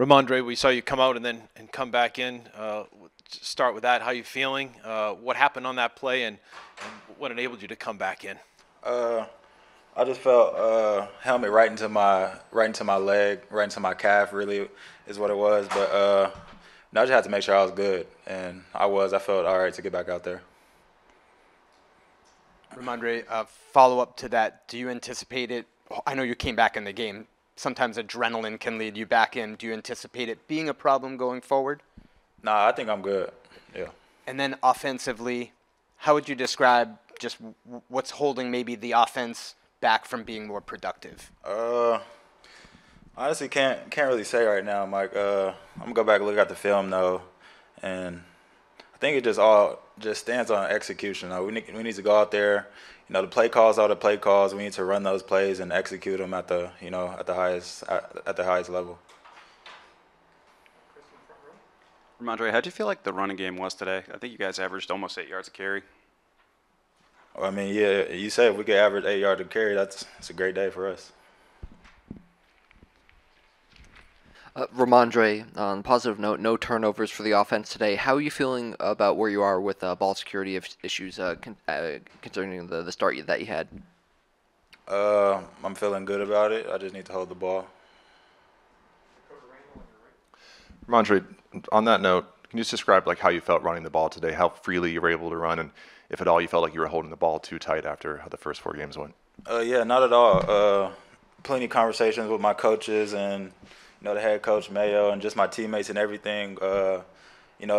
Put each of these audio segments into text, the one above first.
Rhamondre, we saw you come out and come back in. Start with that. How you feeling? What happened on that play, and what enabled you to come back in? I just felt helmet right into my leg, right into my calf. Really, is what it was. But I just had to make sure I was good, and I was. I felt all right to get back out there. Rhamondre, follow up to that. Do you anticipate it? I know you came back in the game. Sometimes adrenaline can lead you back in. Do you anticipate it being a problem going forward? Nah, I think I'm good. Yeah. And then offensively, how would you describe just what's holding maybe the offense back from being more productive? Honestly, can't really say right now, Mike. I'm gonna go back and look at the film though, and I think it just stands on execution. We need to go out there. The play calls are the play calls. We need to run those plays and execute them at the highest level. Rhamondre, how do you feel like the running game was today? I think you guys averaged almost 8 yards a carry. Well, I mean, yeah, you say if we could average 8 yards a carry, that's a great day for us. Rhamondre, on a positive note, no turnovers for the offense today. How are you feeling about where you are with ball security issues concerning the start that you had? I'm feeling good about it. I just need to hold the ball. Rhamondre, on that note, can you just describe how you felt running the ball today, how freely you were able to run, and if at all you felt like you were holding the ball too tight after how the first 4 games went? Yeah, not at all. Plenty of conversations with my coaches and the head coach Mayo and just my teammates and everything. A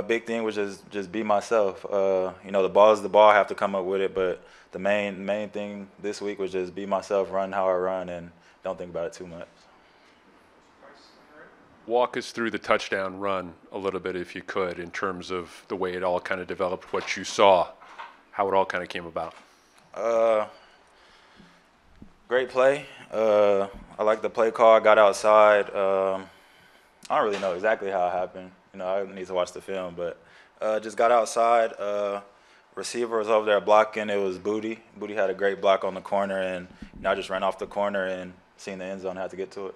big thing was just be myself. The ball is the ball. I have to come up with it, but the main thing this week was just be myself, run how I run, and don't think about it too much. Walk us through the touchdown run a little bit, if you could, in terms of the way it all kind of developed, what you saw, how it all kind of came about. Great play. I like the play call. I got outside. I don't really know exactly how it happened. I need to watch the film, but just got outside. Receiver was over there blocking. It was Booty. Booty had a great block on the corner, and I just ran off the corner and seen the end zone, had to get to it.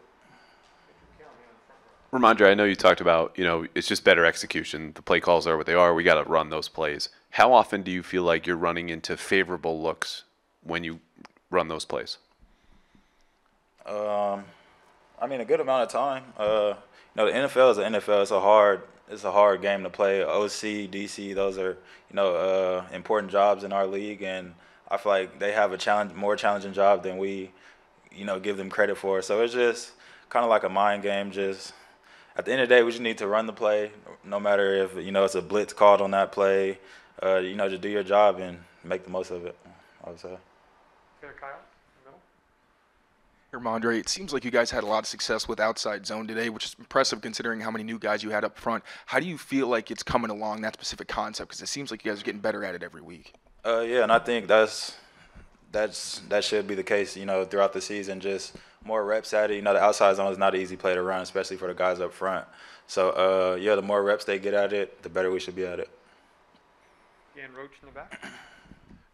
Rhamondre, I know you talked about, it's just better execution. The play calls are what they are. We got to run those plays. How often do you feel like you're running into favorable looks when you run those plays? I mean, a good amount of time. The NFL is the NFL. It's a hard game to play. OC, DC, those are important jobs in our league, and I feel like they have a more challenging job than we, give them credit for. So it's just kind of like a mind game. Just at the end of the day, we just need to run the play, no matter if it's a blitz called on that play. Just do your job and make the most of it, I would say. Kyle? Rhamondre, it seems like you guys had a lot of success with outside zone today, which is impressive considering how many new guys you had up front. How do you feel like it's coming along, that specific concept? Because it seems like you guys are getting better at it every week. Yeah, and I think that should be the case, throughout the season. Just more reps at it. The outside zone is not an easy play to run, especially for the guys up front. So, the more reps they get at it, the better we should be at it. Dan Roach in the back.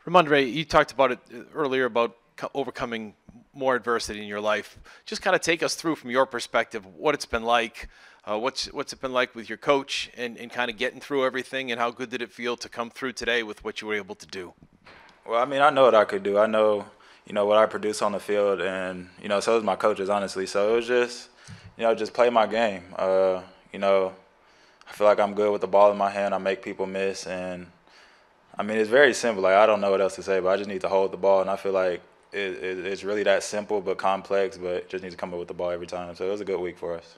Rhamondre, you talked about it earlier about overcoming more adversity in your life. Just kind of take us through from your perspective what it's been like, what's it been like with your coach and kind of getting through everything, and how good did it feel to come through today with what you were able to do? Well, I mean, I know what I could do. I know, what I produce on the field, and, so is my coaches, honestly. So it was just, just play my game. I feel like I'm good with the ball in my hand. I make people miss, and, I mean, it's very simple. I don't know what else to say, but I just need to hold the ball, and I feel like it's really that simple but complex, but just need to come up with the ball every time. So it was a good week for us.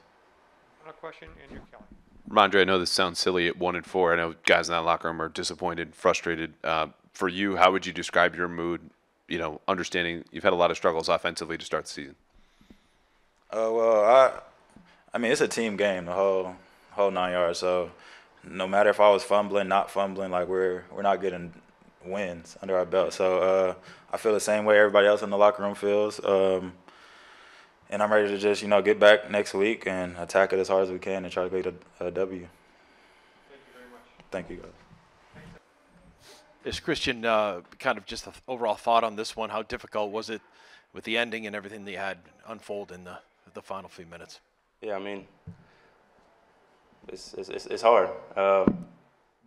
Final question, Andrew Kelly. Rhamondre, I know this sounds silly at 1-4. I know guys in that locker room are disappointed, frustrated. For you, how would you describe your mood, understanding you've had a lot of struggles offensively to start the season? Well, I mean, it's a team game, the whole 9 yards. So no matter if I was fumbling, not fumbling, we're not getting wins under our belt. So I feel the same way everybody else in the locker room feels. And I'm ready to just, get back next week and attack it as hard as we can and try to get a W. Thank you very much. Thank you, guys. Yes, Christian, kind of just an overall thought on this one. How difficult was it with the ending and everything that you had unfold in the final few minutes? Yeah, I mean, it's hard. I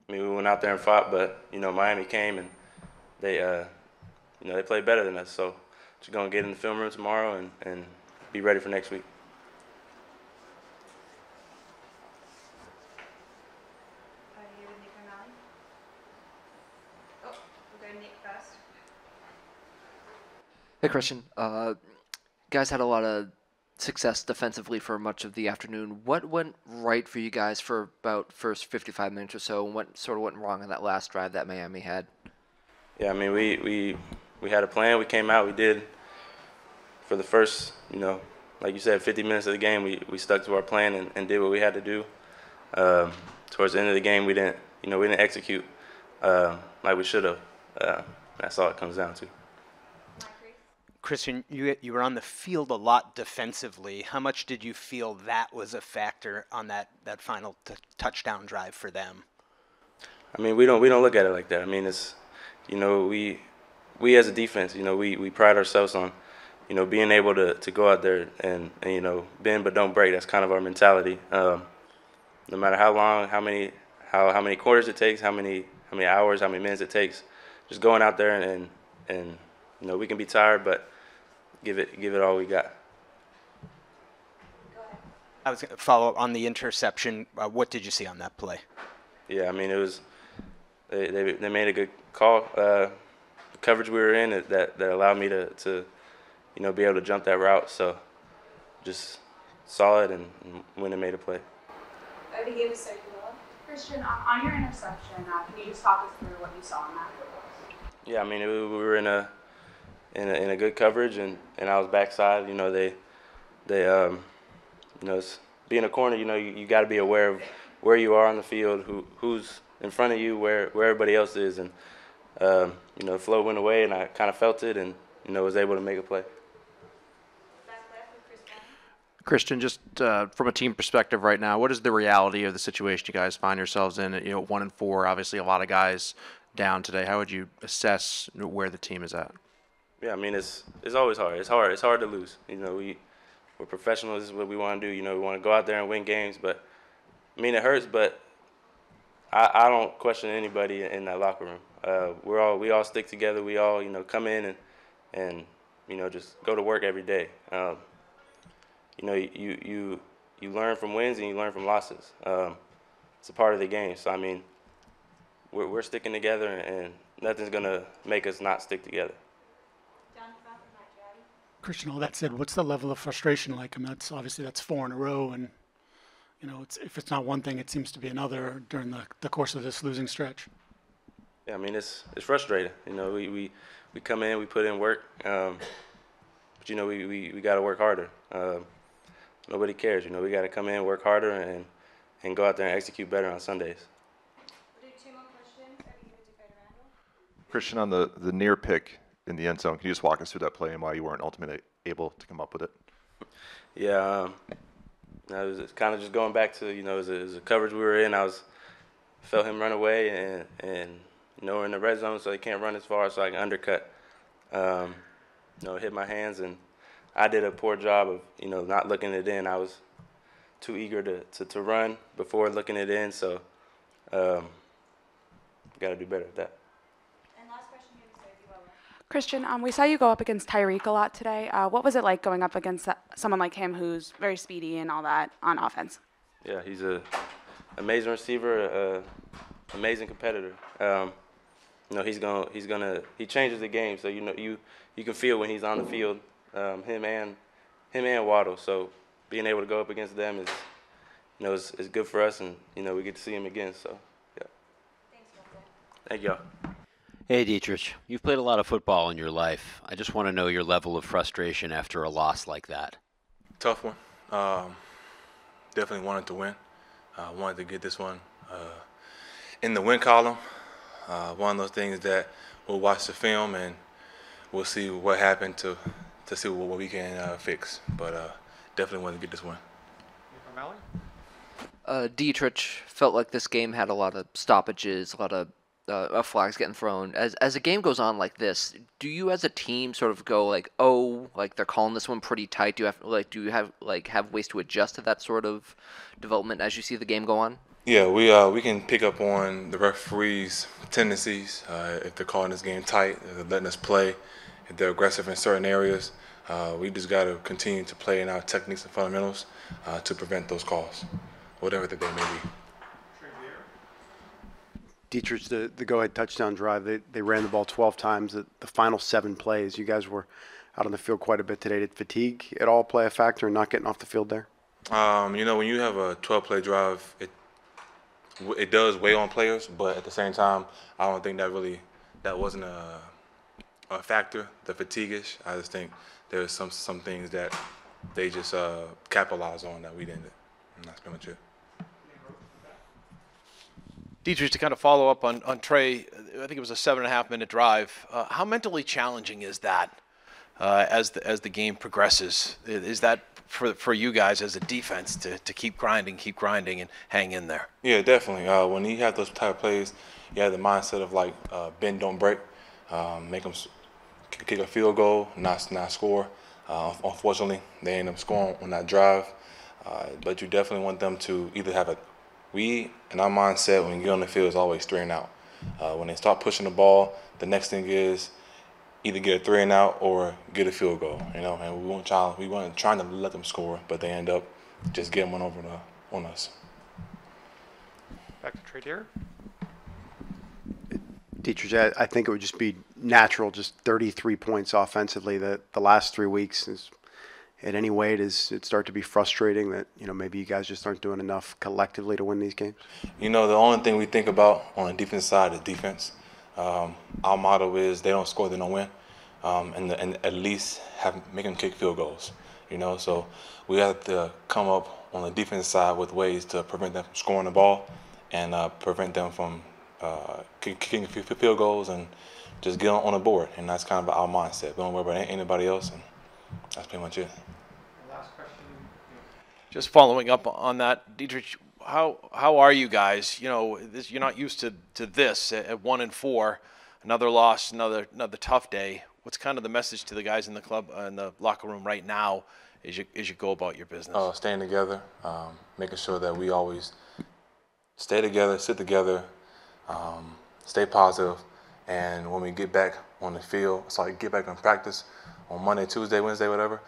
mean, we went out there and fought, but Miami came and they they played better than us. So just gonna get in the film room tomorrow and be ready for next week. Hey, Christian. Guys had a lot of success defensively for much of the afternoon. What went right for you guys for about first 55 minutes or so, and what sort of went wrong on that last drive that Miami had? Yeah, I mean, we had a plan. We came out. We did for the first, like you said, 50 minutes of the game. We stuck to our plan and did what we had to do. Towards the end of the game, we didn't execute like we should have. That's all it comes down to. Christian, you were on the field a lot defensively. How much did you feel that was a factor on that final touchdown drive for them? I mean, we don't look at it like that. I mean, it's we as a defense, we pride ourselves on being able to go out there and bend but don't break. That's kind of our mentality. No matter how long, how many quarters it takes, how many hours, how many minutes it takes, just going out there and we can be tired, but give it all we got. I was going to follow up on the interception. What did you see on that play? Yeah, I mean, it was they made a good call. The coverage we were in that allowed me to be able to jump that route. So just saw it and went and made a play. Christian, on your interception, can you just talk us through what you saw in that? Yeah, I mean, we were in a good coverage, and I was backside. It's being a corner. You got to be aware of where you are on the field, who's in front of you, where everybody else is, and the flow went away, and I kind of felt it, and was able to make a play. Christian, just from a team perspective right now, what is the reality of the situation you guys find yourselves in? 1-4, obviously a lot of guys down today. How would you assess where the team is at? Yeah, I mean, it's always hard. It's hard to lose. We're professionals. This is what we want to do. We want to go out there and win games. But I mean, it hurts. But I don't question anybody in that locker room. We all stick together. We all come in and just go to work every day. You learn from wins and you learn from losses. It's a part of the game. So I mean, we're sticking together, and nothing's gonna make us not stick together. Christian, all that said, what's the level of frustration like? I mean, that's 4 in a row, and if it's not one thing, it seems to be another during the course of this losing stretch. Yeah, I mean, it's frustrating. We come in, we put in work, but we got to work harder. Nobody cares. We got to come in, work harder, and go out there and execute better on Sundays. We'll do 2 more questions. Are you going to defend Randall? Christian, on the near pick in the end zone, can you just walk us through that play and why you weren't ultimately able to come up with it? Yeah, I was kind of just going back to it was a coverage we were in. Felt him run away, and we're in the red zone, so he can't run as far, so I can undercut. Hit my hands, and I did a poor job of not looking it in. I was too eager to run before looking it in, so got to do better at that. And last question here to Christian, we saw you go up against Tyreek a lot today. What was it like going up against someone like him who's very speedy and all that on offense? Yeah, he's an amazing receiver, amazing competitor. He changes the game, so you can feel when he's on the field. Him and Waddle. So being able to go up against them is good for us, and we get to see him again. So yeah. Thanks, Thank y'all. Hey, Deatrich. You've played a lot of football in your life. I just want to know your level of frustration after a loss like that. Tough one. Definitely wanted to win. Wanted to get this one in the win column. One of those things that we'll watch the film and we'll see what happened to see what we can fix. But definitely wanted to get this one. Deatrich felt like this game had a lot of stoppages, a lot of a flag's getting thrown. As a game goes on like this, do you as a team sort of go like, oh, like they're calling this one pretty tight? Do you have ways to adjust to that sort of development as you see the game go on? Yeah, we can pick up on the referees' tendencies if they're calling this game tight, if they're letting us play, if they're aggressive in certain areas. We just got to continue to play in our techniques and fundamentals to prevent those calls, whatever that they may be. Deatrich, the go-ahead touchdown drive, they ran the ball 12 times. The final 7 plays, you guys were out on the field quite a bit today. Did fatigue at all play a factor in not getting off the field there? You know, when you have a 12-play drive, it does weigh on players, but at the same time, I don't think that wasn't a factor, the fatigue-ish. I just think there's some things that they just capitalized on that we didn't. And that's pretty much it. Deatrich, to kind of follow up on Trey, I think it was a 7.5-minute drive. How mentally challenging is that as the game progresses? Is that for you guys as a defense to keep grinding and hang in there? Yeah, definitely. When you have those type of plays, you have the mindset of like bend, don't break, make them kick a field goal, not score. Unfortunately, they end up scoring on that drive. But you definitely want them to either have in our mindset when you get on the field is always 3 and out. When they start pushing the ball, the next thing is either get a 3 and out or get a field goal. You know, and we weren't trying to let them score, but they end up just getting one over on us. Back to Trey Deer. Deatrich, I think it would just be natural, just 33 points offensively. The last 3 weeks is. In any way, does it start to be frustrating that, you know, maybe you guys just aren't doing enough collectively to win these games? You know, the only thing we think about on the defense side is defense. Our motto is they don't score, they don't win, and at least make them kick field goals. You know, so we have to come up on the defense side with ways to prevent them from scoring the ball and prevent them from kicking field goals and just get on the board. And that's kind of our mindset. We don't worry about anybody else, and that's pretty much it. Last question. Just following up on that, Deatrich, how are you guys? You know, you're not used to this at 1-4, another loss, another tough day. What's kind of the message to the guys in the club in the locker room right now as you go about your business? Staying together, making sure that we always stay together, sit together, stay positive, and when we get back on the field, get back in practice on Monday, Tuesday, Wednesday, whatever,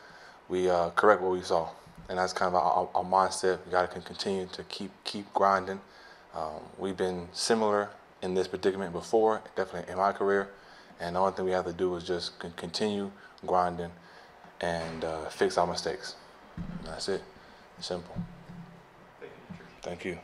we correct what we saw. And that's kind of our mindset. We got to continue to keep grinding. We've been similar in this predicament before, definitely in my career. And the only thing we have to do is just continue grinding and fix our mistakes. And that's it. Simple. Thank you.